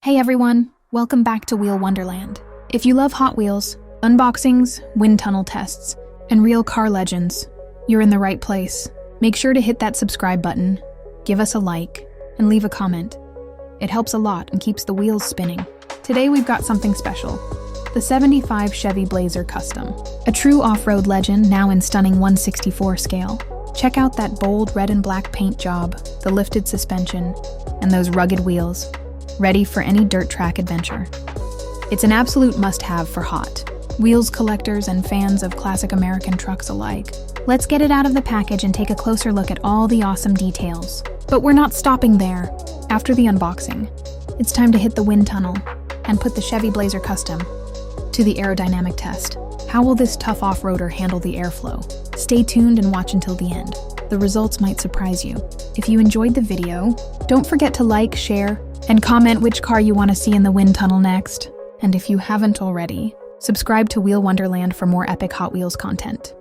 Hey everyone, welcome back to Wheel Wonderland. If you love Hot Wheels, unboxings, wind tunnel tests, and real car legends, you're in the right place. Make sure to hit that subscribe button, give us a like, and leave a comment. It helps a lot and keeps the wheels spinning. Today we've got something special. The 75 Chevy Blazer Custom. A true off-road legend now in stunning 1/64 scale. Check out that bold red and black paint job, the lifted suspension, and those rugged wheels. Ready for any dirt track adventure. It's an absolute must-have for hot wheels collectors and fans of classic American trucks alike. Let's get it out of the package and take a closer look at all the awesome details. But we're not stopping there. After the unboxing, it's time to hit the wind tunnel and put the Chevy Blazer Custom to the aerodynamic test. How will this tough off-roader handle the airflow? Stay tuned and watch until the end. The results might surprise you. If you enjoyed the video, don't forget to like, share, and comment which car you want to see in the wind tunnel next. And if you haven't already, subscribe to Wheel Wonderland for more epic Hot Wheels content.